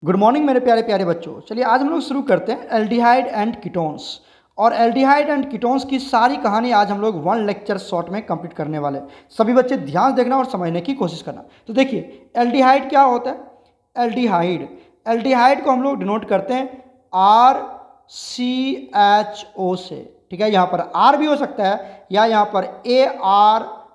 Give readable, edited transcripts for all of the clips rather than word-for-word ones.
Good morning मेरे प्यारे प्यारे बच्चों। चलिए आज हम लोग शुरू करते हैं एल्डिहाइड एंड कीटोन्स। और एल्डिहाइड एंड कीटोन्स की सारी कहानी आज हम लोग वन लेक्चर शॉर्ट में कंप्लीट करने वाले हैं। सभी बच्चे ध्यान देखना और समझने की कोशिश करना। तो देखिए एल्डिहाइड क्या होता है। एल्डिहाइड को हम लोग डिनोट करते हैं RCHO से। ठीक है, यहाँ पर R भी हो सकता है या यहाँ पर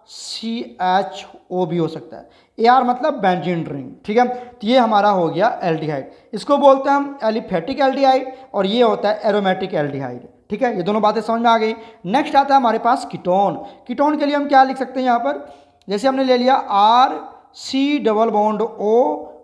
ARCHO भी हो सकता है। AR मतलब बेंजीन रिंग। ठीक है, तो ये हमारा हो गया एल्डिहाइड। इसको बोलते हैं हम एलिफेटिक एल्डिहाइड और ये होता है एरोमेटिक एल्डिहाइड। ठीक है, ये दोनों बातें समझ में आ गई। नेक्स्ट आता है हमारे पास कीटोन। कीटोन के लिए हम क्या लिख सकते हैं यहाँ पर, जैसे हमने ले लिया RC⋯O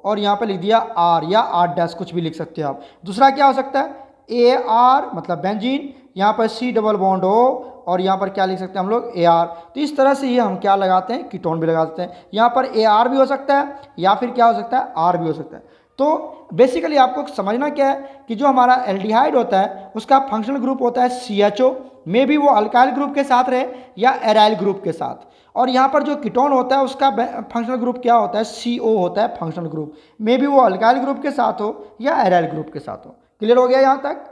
और यहाँ पर लिख दिया R या R' कुछ भी लिख सकते हो आप। दूसरा क्या हो सकता है AR मतलब बेंजीन, यहाँ पर C⋯O और यहाँ पर क्या लिख सकते हैं हम लोग AR। तो इस तरह से ये हम क्या लगाते हैं, कीटोन भी लगा देते हैं। यहाँ पर AR भी हो सकता है या फिर क्या हो सकता है R भी हो सकता है। तो बेसिकली आपको समझना क्या है कि जो हमारा एल्डिहाइड होता है उसका फंक्शनल ग्रुप होता है CHO, मे भी वो अल्काइल ग्रुप के साथ रहे या एराइल ग्रुप के साथ। और यहाँ पर जो कीटोन होता है उसका फंक्शनल ग्रुप क्या होता है, CO होता है फंक्शनल ग्रुप, मे भी वो अल्काइल ग्रुप के साथ हो या एराइल ग्रुप के साथ हो। क्लियर हो गया यहाँ तक।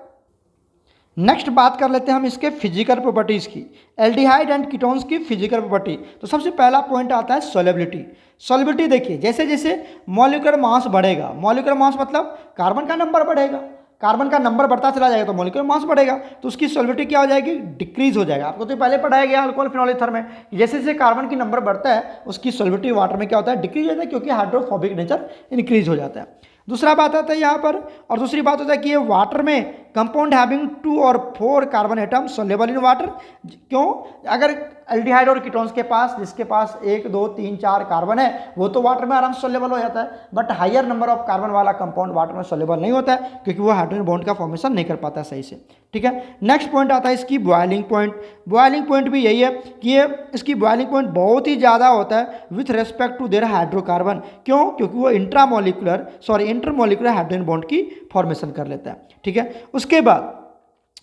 नेक्स्ट बात कर लेते हैं हम इसके फिजिकल प्रॉपर्टीज़ की, एल्डिहाइड एंड कीटोन्स की फिजिकल प्रॉपर्टी। तो सबसे पहला पॉइंट आता है सॉल्युबिलिटी। सॉल्युबिलिटी देखिए, जैसे जैसे मॉलिक्यूलर मास बढ़ेगा, मॉलिक्यूलर मास मतलब कार्बन का नंबर बढ़ेगा, कार्बन का नंबर बढ़ता चला जाएगा तो मॉलिक्यूलर मास बढ़ेगा, तो उसकी सॉल्युबिलिटी क्या हो जाएगी, डिक्रीज हो जाएगा। आपको तो पहले पढ़ाया गया अल्कोहल फिनॉल ईथर में, जैसे जैसे कार्बन की नंबर बढ़ता है उसकी सॉल्युबिलिटी वाटर में क्या होता है, डिक्रीज हो जाता है, क्योंकि हाइड्रोफोबिक नेचर इंक्रीज हो जाता है। दूसरा बात आता है यहाँ पर, और दूसरी बात होता है कि ये वाटर में कंपाउंड हैविंग 2 और 4 carbon atom soluble in water. क्यों, अगर एल्डिहाइड और कीटोन्स के पास जिसके पास 1 2 3 4 कार्बन है वो तो वाटर में आराम से सोल्युबल हो जाता है, but higher number of carbon वाला कंपाउंड वाटर में सोल्युबल नहीं होता है क्योंकि वो हाइड्रोजन बॉन्ड का फॉर्मेशन नहीं कर पाता है सही से। ठीक है, नेक्स्ट पॉइंट आता है इसकी बॉइलिंग पॉइंट। बॉइलिंग पॉइंट भी यही है कि ये इसकी बॉइलिंग पॉइंट बहुत ही ज़्यादा होता है with respect to their hydrocarbon. क्यों, क्योंकि वो इंटरमोलिकुलर हाइड्रोजन बॉन्ड की फॉर्मेशन कर लेता है। ठीक है, उसके बाद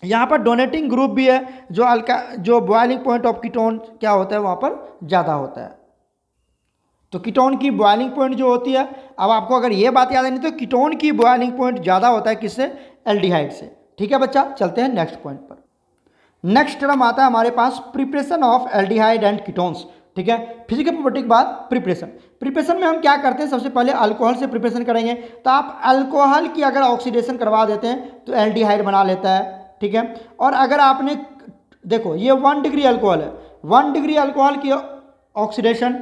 यहाँ पर डोनेटिंग ग्रुप भी है, जो बॉइलिंग पॉइंट ऑफ कीटोन क्या होता है वहाँ पर ज़्यादा होता है। तो कीटोन की बॉइलिंग पॉइंट जो होती है, अब आपको अगर ये बात याद नहीं तो कीटोन की बॉइलिंग पॉइंट ज़्यादा होता है किससे, एल्डिहाइड से। ठीक है बच्चा, चलते हैं नेक्स्ट पॉइंट पर। नेक्स्ट टर्म आता है हमारे पास preparation of aldehyde and ketones. ठीक है, फिजिकल प्रॉपर्टी के बाद प्रिपरेशन में हम क्या करते हैं, सबसे पहले अल्कोहल से प्रिपरेशन करेंगे। तो आप अल्कोहल की अगर ऑक्सीडेशन करवा देते हैं तो एल्डिहाइड बना लेता है। ठीक है, और अगर आपने देखो ये 1 डिग्री अल्कोहल है, 1 डिग्री अल्कोहल की ऑक्सीडेशन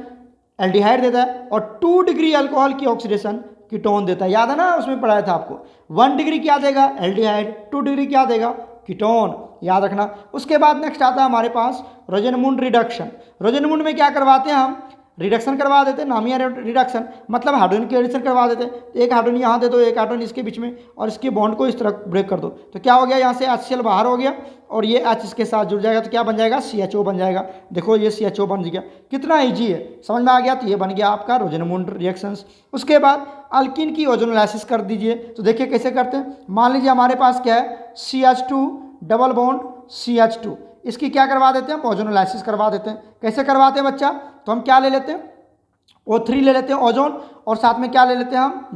एल्डिहाइड देता है और 2 डिग्री अल्कोहल की ऑक्सीडेशन कीटोन देता है। याद है ना, उसमें पढ़ाया था आपको, 1 डिग्री क्या देगा एल्डिहाइड, 2 डिग्री क्या देगा कीटोन, याद रखना। उसके बाद नेक्स्ट आता है हमारे पास रोजेनमुंड रिडक्शन। रोजेनमुंड में क्या करवाते हैं हम, रिडक्शन करवा देते हैं, नामिया रिडक्शन मतलब हाइड्रोजन की एडिशन करवा देते हैं। एक हाइड्रोजन यहाँ दे दो, एक हाइड्रोजन इसके बीच में, और इसके बॉन्ड को इस तरह ब्रेक कर दो, तो क्या हो गया, यहाँ से HCl बाहर हो गया और ये H इसके साथ जुड़ जाएगा तो क्या बन जाएगा, CHO बन जाएगा। देखो ये CHO बन गया, कितना ईजी है, समझ में आ गया। तो ये बन गया आपका रोजेनमुंड रिएक्शंस। उसके बाद अल्किन की ओजोनोलाइसिस कर दीजिए। तो देखिए कैसे करते हैं, मान लीजिए हमारे पास क्या है, CH2 इसकी क्या करवा देते हैं, ओजोनोलाइसिस करवा देते हैं। कैसे करवाते हैं बच्चा, तो हम क्या ले लेते हैं, O3 ले लेते हैं ओजोन, और साथ में क्या ले लेते हैं हम,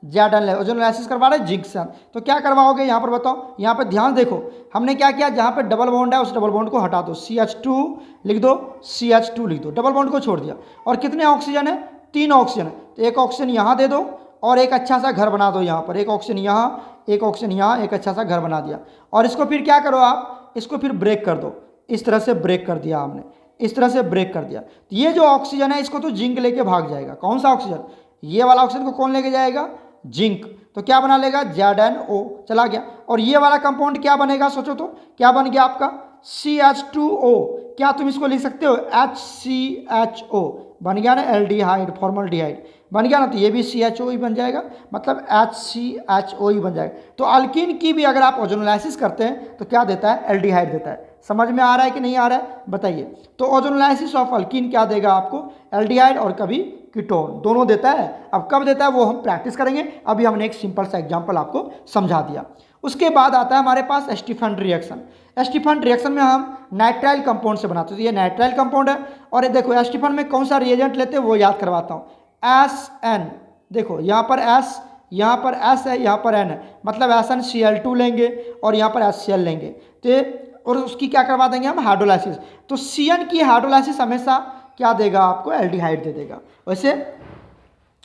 जैडन ले ओजोनोलाइसिस करवा रहे हैं जिंक से। तो क्या करवाओगे यहाँ पर बताओ, यहाँ पर ध्यान देखो हमने क्या किया, जहाँ पर डबल बॉन्ड है उस डबल बॉन्ड को हटा दो, CH2 लिख दो, CH2 लिख दो, डबल बॉन्ड को छोड़ दिया। और कितने ऑक्सीजन है, 3 ऑक्सीजन है, तो एक ऑक्सीजन यहाँ दे दो और एक अच्छा सा घर बना दो यहाँ पर, एक ऑक्सीजन यहाँ, एक ऑक्सीजन यहाँ, एक अच्छा सा घर बना दिया। और इसको फिर क्या करो आप, इसको फिर ब्रेक कर दो, इस तरह से ब्रेक कर दिया हमने, इस तरह से ब्रेक कर दिया। तो ये जो ऑक्सीजन है इसको तो जिंक लेके भाग जाएगा। कौन सा ऑक्सीजन, ये वाला ऑक्सीजन को कौन लेके जाएगा, जिंक। तो क्या बना लेगा, ZnO चला गया। और ये वाला कंपाउंड क्या बनेगा, सोचो तो क्या बन गया आपका, CH2O। क्या तुम इसको लिख सकते हो, HCHO बन गया ना, एल्डिहाइड फॉर्मल्डिहाइड बन गया ना, तो ये भी CHO ही बन जाएगा, मतलब HCHO ही बन जाएगा। तो अल्किन की भी अगर आप ओजोनोलाइसिस करते हैं तो क्या देता है, एल्डिहाइड देता है। समझ में आ रहा है कि नहीं आ रहा है, बताइए। तो ओजोनोलाइसिस ऑफ अल्किन क्या देगा आपको, एल्डिहाइड और कभी कीटोन दोनों देता है। अब कब देता है वो हम प्रैक्टिस करेंगे, अभी हमने एक सिंपल सा एग्जांपल आपको समझा दिया। उसके बाद आता है हमारे पास स्टीफन रिएक्शन। स्टीफन रिएक्शन में हम नाइट्राइल कंपाउंड से बनाते हैं, तो ये नाइट्राइल कंपाउंड है। और ये देखो स्टीफन में कौन सा रिएजेंट लेते हैं वो याद करवाता हूँ, SN। देखो यहाँ पर S यहाँ पर S है, यहाँ पर N है, मतलब SnCl2 लेंगे और यहाँ पर HCl लेंगे तो और उसकी क्या करवा देंगे हम, हाइड्रोलाइसिस। तो Cn की हाइड्रोलाइसिस हमेशा क्या देगा आपको, एल्डिहाइड दे देगा।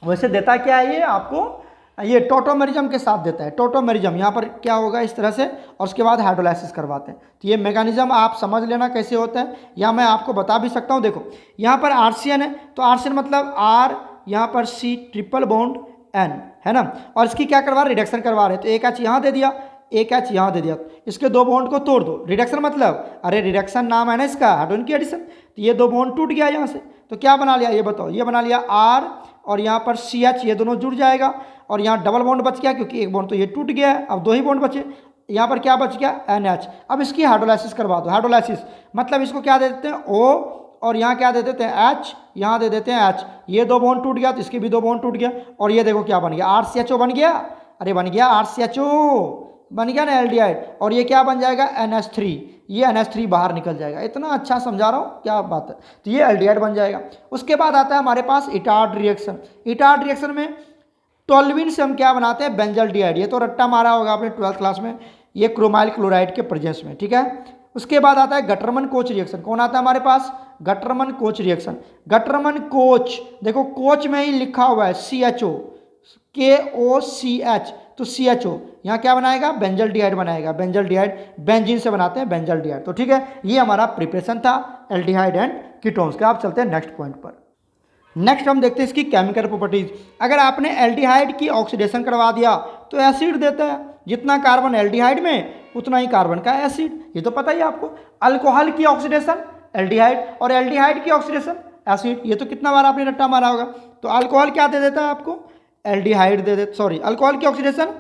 वैसे देता क्या है ये आपको, ये टोटोमेरिज्म के साथ देता है, टोटोमेरिज्म। यहाँ पर क्या होगा इस तरह से, और उसके बाद हाइड्रोलाइसिस करवाते हैं। तो ये मैकेनिज्म आप समझ लेना कैसे होता है, या मैं आपको बता भी सकता हूँ। देखो यहाँ पर RCN है, तो RCN मतलब R, यहाँ पर C ट्रिपल बॉन्ड N है ना, और इसकी क्या करवा रहे, रिडक्शन करवा रहे हैं। तो एक H यहाँ दे दिया, एक H यहाँ दे दिया, इसके दो बॉन्ड को तोड़ दो। रिडक्शन मतलब, अरे रिडक्शन नाम है ना इसका, हाइड्रोजन की एडिशन। तो ये दो बॉन्ड टूट गया यहाँ से, तो क्या बना लिया ये बताओ, ये बना लिया R और यहाँ पर CH, ये दोनों जुड़ जाएगा, और यहाँ डबल बॉन्ड बच गया क्योंकि एक बॉन्ड तो ये टूट गया है, अब दो ही बॉन्ड बचे। यहाँ पर क्या बच गया, NH। अब इसकी हाइड्रोलाइसिस करवा दो। हाइड्रोलाइसिस मतलब इसको क्या दे देते हैं, O, और यहाँ क्या दे देते हैं, H, यहाँ दे देते हैं H। ये दो बॉन्ड टूट गया तो इसके भी दो बॉन्ड टूट गया, और ये देखो क्या बन गया, RCHO बन गया। अरे बन गया RCHO, बन गया ना एल्डिहाइड, और ये क्या बन जाएगा, NH3। ये NH3 बाहर निकल जाएगा। इतना अच्छा समझा रहा हूँ, क्या बात है। तो ये एल्डिहाइड बन जाएगा। उसके बाद आता है हमारे पास इटार्ड रिएक्शन। इटार्ड रिएक्शन में टोल्यूइन से हम क्या बनाते हैं, बेंजल्डिहाइड। ये तो रट्टा मारा होगा आपने 12th क्लास में, ये क्रोमाइल क्लोराइड के प्रेजेंस में, ठीक है। उसके बाद आता है गटरमन कोच रिएक्शन। कौन आता है हमारे पास, गटरमन कोच रिएक्शन। गटरमन कोच, देखो कोच में ही लिखा हुआ है CHO, KOCH, तो CHO यहाँ क्या बनाएगा, बेंजल्डिहाइड बनाएगा। बेंजल्डिहाइड बेंजीन से बनाते हैं बेंजल्डिहाइड। तो ठीक है, ये हमारा प्रिपरेशन था एल्डिहाइड एंड कीटोन्स का। आप चलते हैं नेक्स्ट पॉइंट पर। नेक्स्ट हम देखते हैं इसकी केमिकल प्रॉपर्टीज। अगर आपने एल्डिहाइड की ऑक्सीडेशन करवा दिया तो एसिड देता है, जितना कार्बन एल्डिहाइड में उतना ही कार्बन का एसिड, ये तो पता ही है आपको। अल्कोहल की ऑक्सीडेशन एल्डिहाइड, और एल्डिहाइड की ऑक्सीडेशन एसिड, ये तो कितना बार आपने रट्टा मारा होगा। तो अल्कोहल क्या दे देता है आपको, एल्डिहाइड दे देता, सॉरी अल्कोहल की ऑक्सीडेशन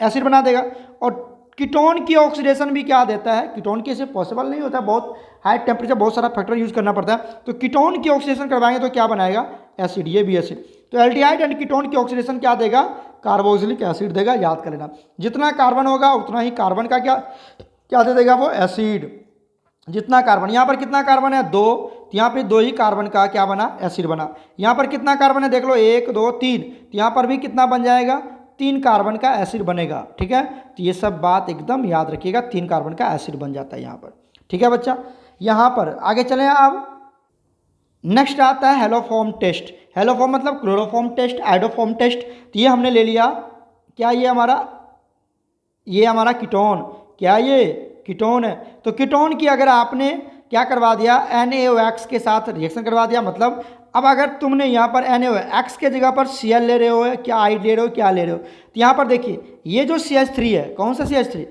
एसिड बना देगा। और कीटोन की ऑक्सीडेशन भी क्या देता है, कीटोन की ऐसे पॉसिबल नहीं होता, बहुत हाई टेम्परेचर, बहुत सारा फैक्टर यूज करना पड़ता है। तो कीटोन की ऑक्सीडेशन करवाएंगे तो क्या बनाएगा, एसिड, ये भी एसिड। तो एल्डिहाइड एंड कीटोन की ऑक्सीडेशन क्या देगा, कार्बोक्सिलिक एसिड देगा, याद कर लेना। जितना कार्बन होगा उतना ही कार्बन का क्या दे देगा, वो एसिड। जितना कार्बन, यहाँ पर कितना कार्बन है, 2, तो यहाँ पे 2 ही कार्बन का क्या बना, एसिड बना। यहाँ पर कितना कार्बन है देख लो, 1 2 3, तो यहाँ पर भी कितना बन जाएगा, 3 कार्बन का एसिड बनेगा, ठीक है। तो ये सब बात एकदम याद रखिएगा, 3 कार्बन का एसिड बन जाता है यहाँ पर, ठीक है बच्चा। यहाँ पर आगे चलें। अब नेक्स्ट आता है हेलोफॉर्म टेस्ट। हेलोफॉर्म मतलब क्लोरोफॉर्म टेस्ट, आइडोफॉर्म टेस्ट। तो ये हमने ले लिया, क्या ये हमारा कीटोन, क्या ये कीटोन है। तो कीटोन की अगर आपने क्या करवा दिया, NaOH के साथ रिएक्शन करवा दिया, मतलब अब अगर तुमने यहाँ पर NaOH के जगह पर Cl ले रहे हो, क्या I ले रहे हो, क्या ले रहे हो। तो यहाँ पर देखिए ये जो CH3 है, कौन सा CH3,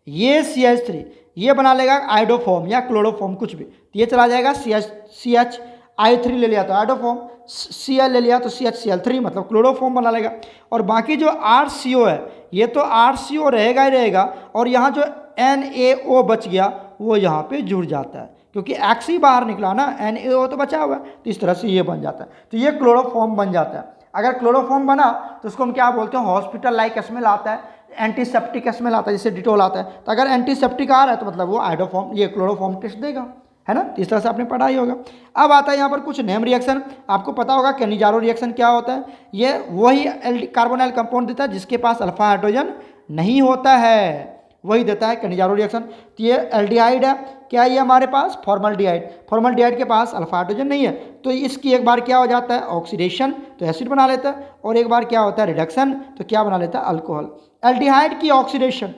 ये CH3, ये बना लेगा आइडोफॉर्म या क्लोरोफॉर्म कुछ भी। तो ये चला जाएगा CHI3 ले लिया तो आइडोफॉर्म, Cl ले लिया तो CHCl3 मतलब क्लोरोफॉर्म बना लेगा। और बाकी जो RCO है, ये तो RCO रहेगा ही रहेगा, और यहाँ जो NaO बच गया वो यहाँ पे जुड़ जाता है, क्योंकि X ही बाहर निकला ना, NaO तो बचा हुआ है, तो इस तरह से ये बन जाता है। तो ये क्लोरोफॉर्म बन जाता है। अगर क्लोरोफॉर्म बना तो उसको हम क्या बोलते हैं, हॉस्पिटल लाइक स्मेल आता है, एंटीसेप्टिक स्मेल आता है, जैसे डिटोल आता है। तो अगर एंटीसेप्टिक आ रहा है तो मतलब वो आइडोफॉर्म, ये क्लोरोफॉर्म टेस्ट देगा, है ना। तो इस तरह से आपने पढ़ा ही होगा। अब आता है यहाँ पर कुछ नेम रिएक्शन। आपको पता होगा कैनिजारो रिएक्शन क्या होता है, ये वही कार्बोनाइल कंपाउंड देता है जिसके पास अल्फा हाइड्रोजन नहीं होता है, वही देता है कैनिजारो रिएक्शन। तो ये एल्डिहाइड है, क्या ये हमारे पास फॉर्मल्डिहाइड, फॉर्मल्डिहाइड के पास अल्फा हाइड्रोजन नहीं है, तो इसकी एक बार क्या हो जाता है, ऑक्सीडेशन, तो एसिड बना लेता है, और एक बार क्या होता है, रिडक्शन, तो क्या बना लेता है, अल्कोहल। एल्डिहाइड की ऑक्सीडेशन,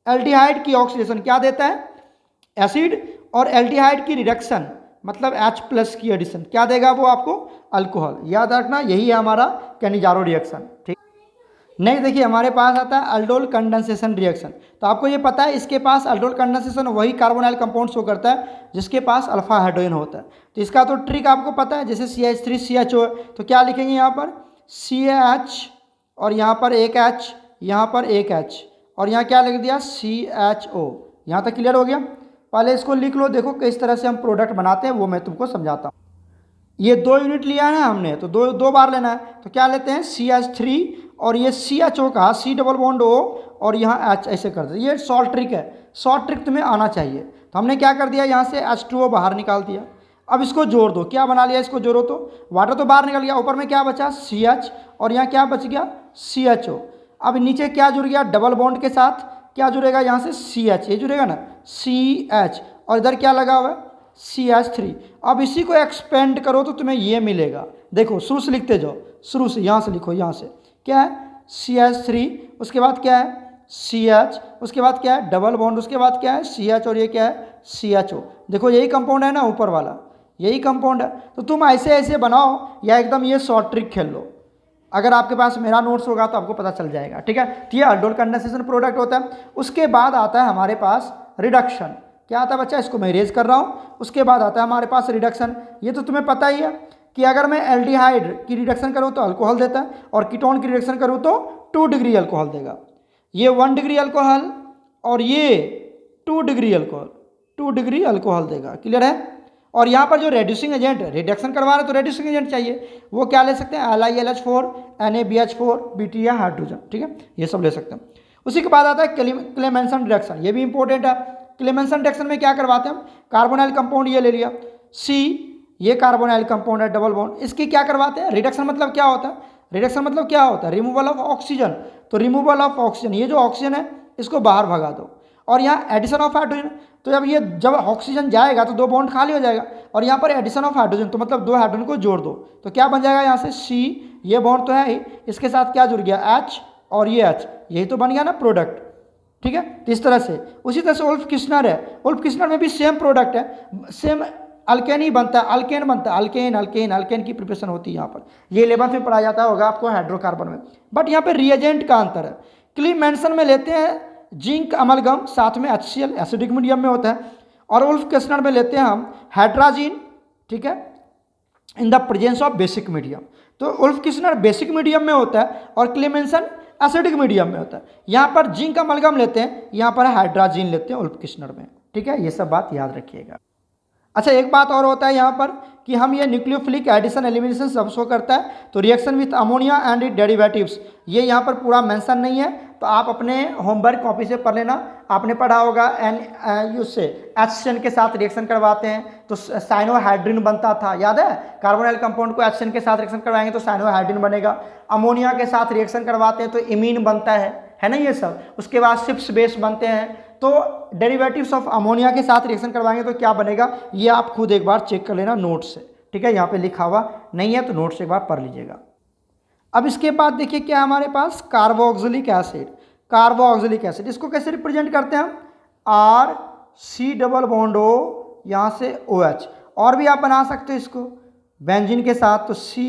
एल्डिहाइड की ऑक्सीडेशन क्या देता है, एसिड, और एल्डिहाइड की रिडक्शन मतलब H+ की एडिशन क्या देगा, वो आपको अल्कोहल। याद रखना, यही है हमारा कैनिजारो रिएक्शन, ठीक। नेक्स्ट देखिए हमारे पास आता है अल्डोल कंडेंसेशन रिएक्शन। तो आपको ये पता है इसके पास अल्डोल कंडेंसेशन वही कार्बोनाइल कंपाउंड शो करता है जिसके पास अल्फा हाइड्रोजन होता है। तो इसका तो ट्रिक आपको पता है, जैसे CH3 CHO है तो क्या लिखेंगे यहाँ पर CH, और यहाँ पर एक H, यहाँ पर एक H, और यहाँ क्या लिख दिया CHO। यहाँ तक क्लियर हो गया। पहले इसको लिख लो, देखो किस तरह से हम प्रोडक्ट बनाते हैं वो मैं तुमको समझाता हूँ। ये 2 यूनिट लिया है ना हमने, तो दो बार लेना है। तो क्या लेते हैं CH3 और ये CHO का C डबल बॉन्ड O और यहाँ H ऐसे कर दे। ये शॉर्ट ट्रिक है, शॉर्ट ट्रिक तुम्हें आना चाहिए। तो हमने क्या कर दिया, यहाँ से H2O बाहर निकाल दिया। अब इसको जोड़ दो, क्या बना लिया, इसको जोड़ो तो वाटर तो बाहर निकल गया, ऊपर में क्या बचा CH, और यहाँ क्या बच गया CHO। अब नीचे क्या जुड़ गया, डबल बॉन्ड के साथ क्या जुड़ेगा, यहाँ से CH, ये जुड़ेगा ना CH, और इधर क्या लगा हुआ है CH3। अब इसी को एक्सपेंड करो तो तुम्हें ये मिलेगा, देखो शुरू से लिखते जाओ, शुरू से यहाँ से लिखो, यहाँ से क्या है CH3, उसके बाद क्या है CH, उसके बाद क्या है डबल बॉन्ड, उसके बाद क्या है CH, और ये क्या है CHO। देखो यही कंपाउंड है ना ऊपर वाला, यही कंपाउंड है। तो तुम ऐसे ऐसे बनाओ या एकदम ये शॉर्ट ट्रिक खेल लो, अगर आपके पास मेरा नोट्स होगा तो आपको पता चल जाएगा, ठीक है। तो ये अल्डोल कंडेंसेशन प्रोडक्ट होता है। उसके बाद आता है हमारे पास रिडक्शन, क्या आता है बच्चा, इसको मैं इरेज कर रहा हूँ। उसके बाद आता है हमारे पास रिडक्शन, ये तो तुम्हें पता ही है कि अगर मैं एल्डिहाइड की रिडक्शन करूँ तो अल्कोहल देता है, और कीटोन की रिडक्शन करूँ तो 2 डिग्री अल्कोहल देगा। ये 1 डिग्री अल्कोहल और ये 2 डिग्री अल्कोहल, 2 डिग्री अल्कोहल देगा, क्लियर है। और यहाँ पर जो रेड्यूसिंग एजेंट रिडक्शन करवा रहे हैं तो रेड्यूसिंग एजेंट चाहिए, वो क्या ले सकते हैं LiLH4, NaBH4, BT या हाइड्रोजन, ठीक है, ये सब ले सकते हैं। उसी के बाद आता है क्लेमेंसन रिडक्शन, ये भी इंपॉर्टेंट है। क्लेमेंसन रिडक्शन में क्या करवाते हैं हम, कार्बोनाइल कंपाउंड ये ले लिया C, ये कार्बोनाइल कंपाउंड है डबल बॉन्ड, इसकी क्या करवाते हैं रिडक्शन। मतलब क्या होता है, रिडक्शन मतलब क्या होता है, रिमूवल ऑफ ऑक्सीजन। तो रिमूवल ऑफ ऑक्सीजन, ये जो ऑक्सीजन है इसको बाहर भगा दो, और यहाँ एडिशन ऑफ हाइड्रोजन। तो जब ऑक्सीजन जाएगा तो 2 बॉन्ड खाली हो जाएगा, और यहाँ पर एडिशन ऑफ हाइड्रोजन, तो मतलब 2 हाइड्रोजन को जोड़ दो, तो क्या बन जाएगा यहाँ से C, ये बॉन्ड तो है ही, इसके साथ क्या जुड़ गया H, और ये H, यही तो बन गया ना प्रोडक्ट, ठीक है। तो इस तरह से, उसी तरह से उल्फ किस्नर है, उल्फ किस्नर में भी सेम प्रोडक्ट है, सेम अल्केन ही बनता है, अल्केन बनता है, अल्केन अल्केन अल्केन की प्रिपरेशन होती है यहाँ पर, ये 11th में पढ़ाया जाता होगा आपको हाइड्रोकार्बन में। बट यहाँ पे रिएजेंट का अंतर है, क्लीमेंसन में लेते हैं जिंक अमलगम, साथ में HCl एसिडिक मीडियम में होता है, और उल्फ किस्नर में लेते हैं हम हाइड्राजीन, ठीक है, in the presence of basic medium. तो उल्फ किस्नर बेसिक मीडियम में होता है और क्लीमेंसन एसिडिक मीडियम में होता है। यहाँ पर जिंक अमलगम लेते हैं, यहाँ पर हाइड्राजीन लेते हैं उल्फ किस्नर में, ठीक है, ये सब बात याद रखिएगा। अच्छा, एक बात और होता है यहाँ पर कि हम ये न्यूक्लियोफिलिक एडिशन एलिमिनेशन सब शो करता है, तो reaction with ammonia and it derivatives, ये यहाँ पर पूरा मेंशन नहीं है, तो आप अपने होमवर्क कॉपी से पढ़ लेना। आपने पढ़ा होगा उससे HCN के साथ रिएक्शन करवाते हैं तो साइनोहाइड्रिन बनता था, याद है, कार्बोनाइल कंपाउंड को HCN के साथ रिएक्शन करवाएंगे तो साइनोहाइड्रिन बनेगा। अमोनिया के साथ रिएक्शन करवाते हैं तो इमीन बनता है ना ये सब। उसके बाद सिप्स बेस बनते हैं, तो डेरिवेटिव्स ऑफ अमोनिया के साथ रिएक्शन करवाएंगे तो क्या बनेगा, ये आप खुद एक बार चेक कर लेना नोट से, ठीक है, यहाँ पे लिखा हुआ नहीं है तो नोट से एक बार पढ़ लीजिएगा। अब इसके बाद देखिए क्या हमारे पास कार्बोक्सिलिक एसिड, कार्बोक्सिलिक एसिड इसको कैसे रिप्रेजेंट करते हैं हम, RC डबल बॉन्ड O, यहाँ से OH, और भी आप बना सकते हो इसको बेंजीन के साथ, तो C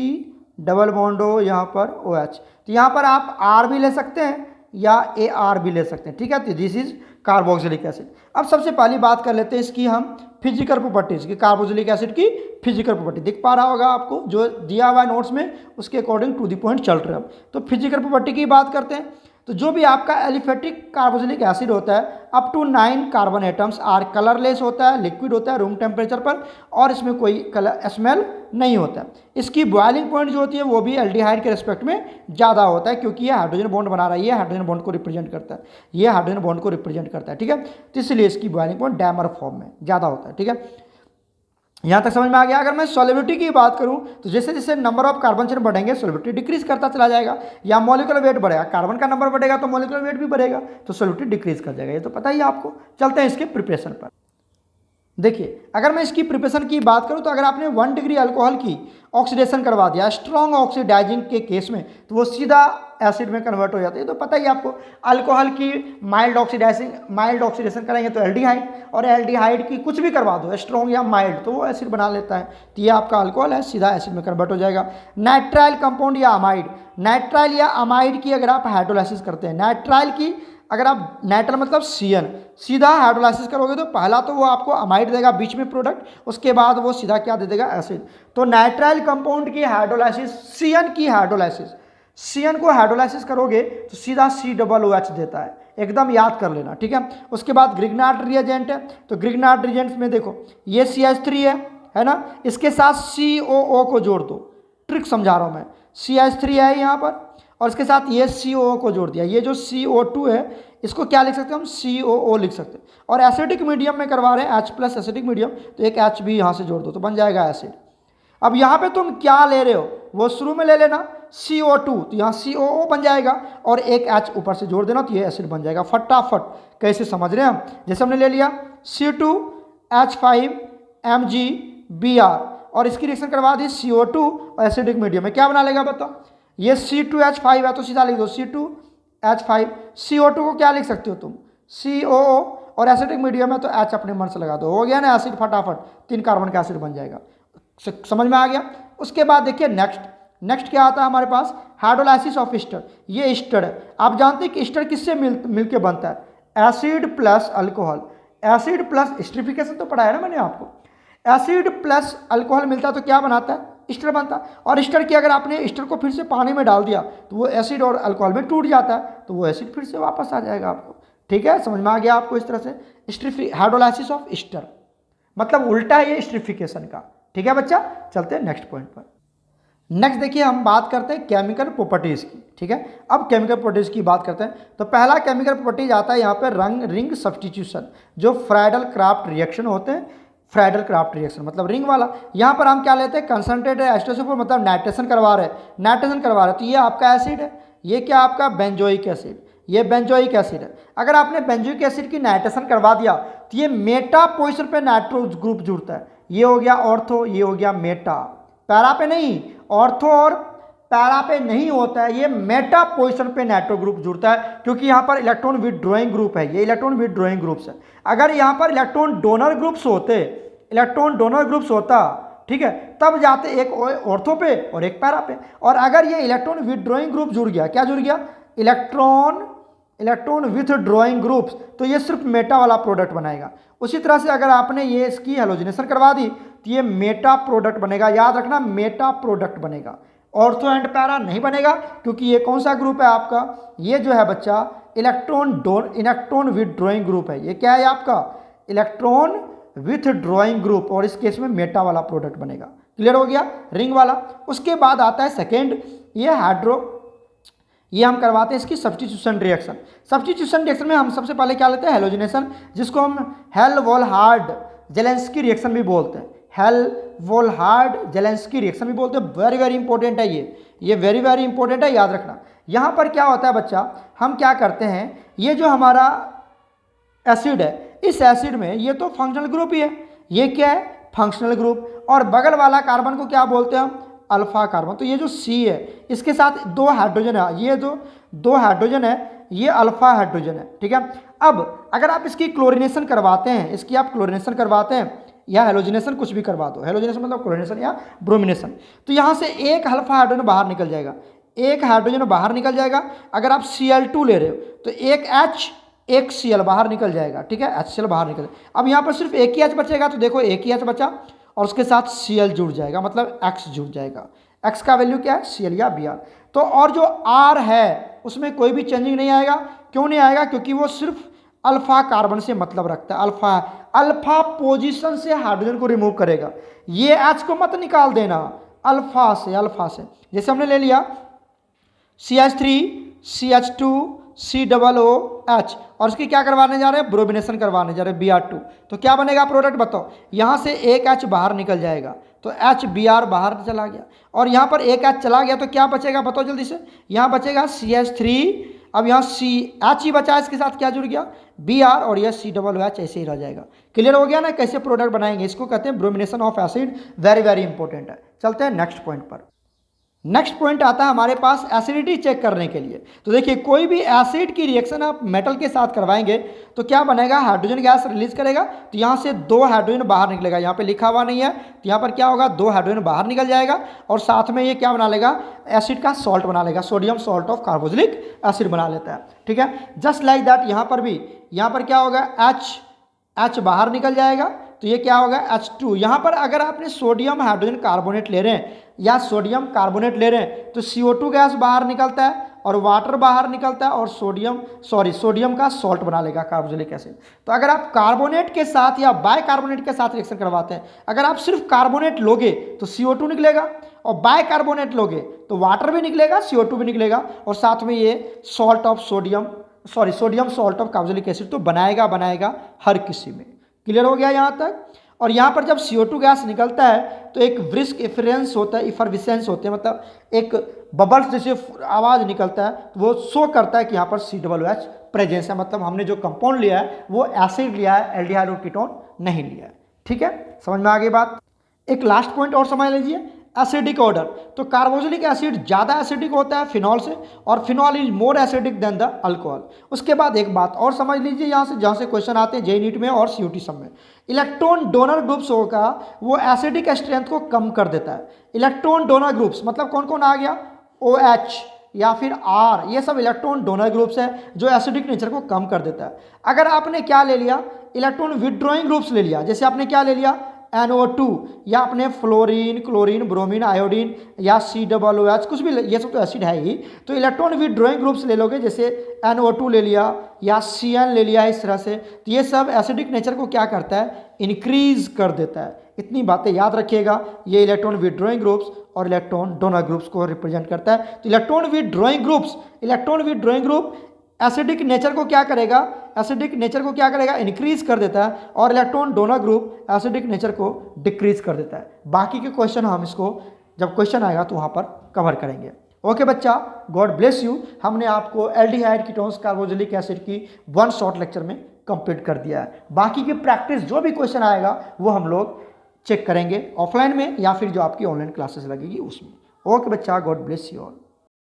डबल बॉन्ड O, यहाँ पर OH। तो यहाँ पर आप R भी ले सकते हैं या AR भी ले सकते हैं, ठीक है। तो दिस इज कार्बोक्सिलिक एसिड। अब सबसे पहली बात कर लेते हैं इसकी हम फिजिकल प्रॉपर्टीज की, कार्बोक्सिलिक एसिड की फिजिकल प्रॉपर्टी दिख पा रहा होगा आपको, जो दिया हुआ है नोट्स में उसके अकॉर्डिंग टू द पॉइंट चल रहे हैं। तो फिजिकल प्रॉपर्टी की बात करते हैं, तो जो भी आपका एलिफेटिक कार्बोक्सिलिक एसिड होता है up to 9 carbon atoms are colourless होता है, लिक्विड होता है रूम टेम्परेचर पर, और इसमें कोई कलर स्मेल नहीं होता। इसकी बॉइलिंग पॉइंट जो होती है वो भी एल्डिहाइड के रिस्पेक्ट में ज़्यादा होता है, क्योंकि ये हाइड्रोजन बॉन्ड बना रहा है, ये हाइड्रोजन बॉन्ड को रिप्रेजेंट करता है, ये हाइड्रोजन बॉन्ड को रिप्रेजेंट करता है, ठीक है। तो इसलिए इसकी बॉइलिंग पॉइंट डैमर फॉर्म में ज़्यादा होता है, ठीक है। यहाँ तक समझ में आ गया। अगर मैं सॉल्युबिलिटी की बात करूँ तो जैसे जैसे नंबर ऑफ कार्बन चेन बढ़ेंगे सॉल्युबिलिटी डिक्रीज करता चला जाएगा, या मॉलिक्यूलर वेट बढ़ेगा, कार्बन का नंबर बढ़ेगा तो मॉलिक्यूलर वेट भी बढ़ेगा, तो सॉल्युबिलिटी डिक्रीज कर जाएगा, ये तो पता ही है आपको। चलते हैं इसके प्रिपरेशन पर। देखिए अगर मैं इसकी प्रिपरेशन की बात करूं तो अगर आपने 1 डिग्री अल्कोहल की ऑक्सीडेशन करवा दिया स्ट्रॉन्ग ऑक्सीडाइजिंग के केस में, तो वो सीधा एसिड में कन्वर्ट हो जाता है, तो पता ही आपको। अल्कोहल की माइल्ड ऑक्सीडेशन करेंगे तो एल्डिहाइड, और एल्डिहाइड की कुछ भी करवा दो स्ट्रॉन्ग या माइल्ड तो वो एसिड बना लेता है, तो ये आपका अल्कोहल है, सीधा एसिड में कन्वर्ट हो जाएगा। नाइट्राइल कंपाउंड या अमाइड, नाइट्राइल या अमाइड की अगर आप हाइड्रोलाइसिस करते हैं, नाइट्राइल की अगर आप नाइट्राइल मतलब CN सीधा हाइड्रोलाइसिस करोगे तो पहला तो वो आपको अमाइड देगा बीच में प्रोडक्ट, उसके बाद वो सीधा क्या दे देगा एसिड। तो नाइट्राइल कंपाउंड की हाइड्रोलाइसिस CN की हाइड्रोलाइसिस, CN को हाइड्रोलाइसिस करोगे तो सीधा COOH देता है, एकदम याद कर लेना, ठीक है। उसके बाद ग्रिग्नार्ड रिएजेंट है, तो ग्रिग्नार्ड रिएजेंट में देखो ये CH3 है ना, इसके साथ COO को जोड़ दो, ट्रिक समझा रहा हूँ मैं, CH3 है यहाँ पर, और इसके साथ ये COO को जोड़ दिया। ये जो CO2 है इसको क्या लिख सकते हैं हम, COO लिख सकते हैं। और एसिडिक मीडियम में करवा रहे हैं H+ एसिडिक मीडियम, तो एक H भी यहाँ से जोड़ दो तो बन जाएगा एसिड। अब यहाँ पे तुम क्या ले रहे हो वो शुरू में ले लेना, CO2, तो यहाँ COO बन जाएगा और एक H ऊपर से जोड़ देना तो ये एसिड बन जाएगा फटाफट। कैसे समझ रहे हैं हम, जैसे हमने ले लिया C2H5Mg और इसकी रिएक्शन करवा दी CO2 और एसिडिक मीडियम में, क्या बना लेगा बताओ। ये C2H5 है तो सीधा लिख दो C2H5, CO2 को क्या लिख सकते हो तुम, COO, और एसिडिक मीडियम है तो H अपने मन से लगा दो, हो गया ना एसिड फटाफट, 3 कार्बन का एसिड बन जाएगा। समझ में आ गया। उसके बाद देखिए नेक्स्ट क्या आता है हमारे पास, हाइड्रोलाइसिस ऑफ ईस्टर। ये ईस्टर है, आप जानते हैं कि ईस्टर किससे मिलके बनता है, acid plus alcohol. Acid plus esterification तो पढ़ाया ना मैंने आपको, एसिड प्लस अल्कोहल मिलता है तो क्या बनाता है, ईस्टर बनता है। और ईस्टर की अगर आपने ईस्टर को फिर से पानी में डाल दिया तो वो एसिड और अल्कोहल में टूट जाता है, तो वो एसिड फिर से वापस आ जाएगा आपको। ठीक है, समझ में आ गया आपको। इस तरह से हाइड्रोलाइसिस ऑफ ईस्टर मतलब उल्टा है ये एस्टरिफिकेशन का। ठीक है बच्चा, चलते हैं नेक्स्ट पॉइंट पर। नेक्स्ट देखिए हम बात करते हैं केमिकल प्रॉपर्टीज़ की। ठीक है, अब केमिकल प्रॉपर्टीज़ की बात करते हैं तो पहला केमिकल प्रॉपर्टीज आता है यहाँ पे रिंग सब्सटीट्यूशन, जो फ्राइडल क्राफ्ट रिएक्शन होते हैं। फ्राइडल क्राफ्ट रिएक्शन मतलब रिंग वाला। यहाँ पर हम क्या लेते हैं, कंसनट्रेटेड H2SO4 मतलब नाइट्रेशन करवा रहे हैं, तो ये आपका एसिड है। ये क्या आपका बेंजोइक एसिड, ये बेंजोइक एसिड है। अगर आपने बेंजोइक एसिड की नाइट्रेशन करवा दिया तो ये मेटा पोजिशन पे नाइट्रो ग्रुप जुड़ता है। ये हो गया ऑर्थो, ये हो गया मेटा, पैरा पे नहीं, ऑर्थो और पैरा पे नहीं होता है, ये मेटा पोजिशन पे नाइट्रो ग्रुप जुड़ता है, क्योंकि यहाँ पर इलेक्ट्रॉन विथड्रॉइंग ग्रुप है, ये इलेक्ट्रॉन विथड्रॉइंग ग्रुप्स है। अगर यहाँ पर इलेक्ट्रॉन डोनर ग्रुप्स होता, ठीक है, तब जाते एक ऑर्थो पे और एक पैरा पे। और अगर ये इलेक्ट्रॉन विथड्रॉइंग ग्रुप जुड़ गया, क्या जुड़ गया, इलेक्ट्रॉन विथड्रॉइंग ग्रुप्स, तो ये सिर्फ मेटा वाला प्रोडक्ट बनाएगा। उसी तरह से अगर आपने ये इसकी हेलोजिनेशन करवा दी तो ये मेटा प्रोडक्ट बनेगा, याद रखना मेटा प्रोडक्ट बनेगा, ऑर्थो एंड पैरा नहीं बनेगा, क्योंकि ये कौन सा ग्रुप है आपका, ये जो है बच्चा इलेक्ट्रॉन विथड्रॉइंग ग्रुप है। ये क्या है आपका, इलेक्ट्रॉन विथड्रॉइंग ग्रुप, और इस केस में मेटा वाला प्रोडक्ट बनेगा। क्लियर हो गया, रिंग वाला। उसके बाद आता है सेकेंड, ये हम करवाते हैं इसकी सब्स्टिट्यूशन रिएक्शन। सब्स्टिट्यूशन रिएक्शन में हम सबसे पहले क्या लेते हैं, हेलोजिनेशन, जिसको हम हेल-वोल्हार्ड-जेलेंस्की रिएक्शन भी बोलते हैं। हेल-वोल्हार्ड-जेलेंस्की रिएक्शन भी बोलते हैं। वेरी वेरी इंपॉर्टेंट है ये वेरी वेरी इंपॉर्टेंट है, याद रखना। यहाँ पर क्या होता है बच्चा, हम क्या करते हैं, ये जो हमारा एसिड है, इस एसिड में ये तो फंक्शनल ग्रुप ही है, ये क्या है, फंक्शनल ग्रुप, और बगल वाला कार्बन को क्या बोलते हैं हम, अल्फा कार्बन। तो ये जो C है इसके साथ 2 हाइड्रोजन है, ये जो 2 हाइड्रोजन है ये अल्फा हाइड्रोजन है। ठीक है, अब अगर आप इसकी क्लोरीनेशन करवाते हैं, या हेलोजिनेशन कुछ भी करवा दो, हेलोजिनेशन मतलब क्लोरीनेशन या ब्रोमिनेशन, तो यहाँ से एक अल्फा हाइड्रोजन बाहर निकल जाएगा, अगर आप Cl2 ले रहे हो तो एक H एक Cl बाहर निकल जाएगा। ठीक है, HCl बाहर निकल जाएगा। अब यहाँ पर सिर्फ एक ही H बचेगा, तो देखो एक ही H बचा और उसके साथ Cl जुड़ जाएगा, मतलब X जुड़ जाएगा। X का वैल्यू क्या है, Cl या Br। तो और जो R है उसमें कोई भी चेंजिंग नहीं आएगा। क्यों नहीं आएगा, क्योंकि वो सिर्फ अल्फा कार्बन से मतलब रखता है, अल्फा पोजीशन से हाइड्रोजन को रिमूव करेगा। ये H को मत निकाल देना, अल्फा से। जैसे हमने ले लिया CH3 CH2 COOH और इसकी क्या करवाने जा रहे हैं, ब्रोमिनेशन करवाने जा रहे हैं, Br2। तो क्या बनेगा प्रोडक्ट बताओ, यहाँ से एक H बाहर निकल जाएगा, तो HBr बाहर चला गया, और यहाँ पर एक H चला गया तो क्या बचेगा बताओ जल्दी से, यहाँ बचेगा CH3। अब यहाँ H ही बचा, इसके साथ क्या जुड़ गया, Br, और यह COOH ऐसे ही रह जाएगा। क्लियर हो गया ना, कैसे प्रोडक्ट बनाएंगे, इसको कहते हैं bromination of acid. Very very important है। चलते हैं नेक्स्ट पॉइंट पर। नेक्स्ट पॉइंट आता है हमारे पास एसिडिटी चेक करने के लिए। तो देखिए कोई भी एसिड की रिएक्शन आप मेटल के साथ करवाएंगे तो क्या बनेगा, हाइड्रोजन गैस रिलीज करेगा, तो यहाँ से 2 हाइड्रोजन बाहर निकलेगा। यहाँ पे लिखा हुआ नहीं है तो यहाँ पर क्या होगा, 2 हाइड्रोजन बाहर निकल जाएगा और साथ में ये क्या बना लेगा, एसिड का सॉल्ट बना लेगा, sodium salt of carboxylic acid बना लेता है। ठीक है, जस्ट लाइक दैट यहाँ पर भी, यहाँ पर क्या होगा, H बाहर निकल जाएगा तो ये क्या होगा, H2। यहाँ पर अगर आपने सोडियम हाइड्रोजन कार्बोनेट ले रहे हैं या सोडियम कार्बोनेट ले रहे हैं तो CO2 गैस बाहर निकलता है और वाटर बाहर निकलता है और सोडियम का सॉल्ट बना लेगा कार्बोक्सिलिक एसिड। तो अगर आप कार्बोनेट के साथ या बाइकार्बोनेट के साथ रिएक्शन करवाते हैं, अगर आप सिर्फ कार्बोनेट लोगे तो CO2 निकलेगा, और बाइकार्बोनेट लोगे तो वाटर भी निकलेगा, CO2 भी निकलेगा, और साथ में ये sodium salt of carboxylic acid तो बनाएगा हर किसी में। क्लियर हो गया यहाँ तक। और यहाँ पर जब CO2 गैस निकलता है तो एक ब्रिस्क इफरेंस होता है, इफरविसेंस होते हैं, मतलब एक बबल्स जैसे आवाज़ निकलता है, तो वो शो करता है कि यहाँ पर COOH प्रेजेंस है, मतलब हमने जो कंपाउंड लिया है वो एसिड लिया है, एल्डिहाइड और कीटोन नहीं लिया है। ठीक है, समझ में आ गई बात। एक लास्ट पॉइंट और समझ लीजिए, एसिडिक ऑर्डर। तो कार्बोक्सिलिक एसिड ज़्यादा एसिडिक होता है फिनॉल से, और phenol is more acidic then the alcohol. उसके बाद एक बात और समझ लीजिए यहाँ से, जहाँ से क्वेश्चन आते हैं JEE नीट में और CUT सब में, इलेक्ट्रॉन डोनर ग्रुप्स होगा वो एसिडिक स्ट्रेंथ को कम कर देता है। इलेक्ट्रॉन डोनर ग्रुप्स मतलब कौन कौन आ गया, OH या फिर R, ये सब इलेक्ट्रॉन डोनर ग्रुप्स है जो एसिडिक नेचर को कम कर देता है। अगर आपने क्या ले लिया, इलेक्ट्रॉन विदड्रॉइंग ग्रुप्स ले लिया, जैसे आपने क्या ले लिया NO2, या अपने फ्लोरीन, क्लोरीन, ब्रोमीन, आयोडीन या COOH, कुछ भी, ये सब तो एसिड है ही, तो इलेक्ट्रॉन विदड्रॉइंग ग्रुप्स ले लोगे, जैसे NO2 ले लिया या CN ले लिया, इस तरह से, तो ये सब एसिडिक नेचर को क्या करता है, इंक्रीज कर देता है। इतनी बातें याद रखिएगा, ये इलेक्ट्रॉन विदड्रॉइंग ग्रुप्स और इलेक्ट्रॉन डोनर ग्रुप्स को रिप्रेजेंट करता है। तो electron withdrawing group acidic nature को क्या करेगा, इंक्रीज कर देता है, और electron donor group acidic nature को डिक्रीज कर देता है। बाकी के क्वेश्चन हम इसको जब क्वेश्चन आएगा तो वहाँ पर कवर करेंगे। ओके बच्चा, गॉड ब्लेस यू। हमने आपको एल्डिहाइड, कीटोन्स, कार्बोक्सिलिक एसिड की 1 शॉर्ट लेक्चर में कंप्लीट कर दिया है। बाकी की प्रैक्टिस जो भी क्वेश्चन आएगा वो हम लोग चेक करेंगे ऑफलाइन में या फिर जो आपकी ऑनलाइन क्लासेस लगेगी उसमें। ओके बच्चा, गॉड ब्लेस यू ऑल।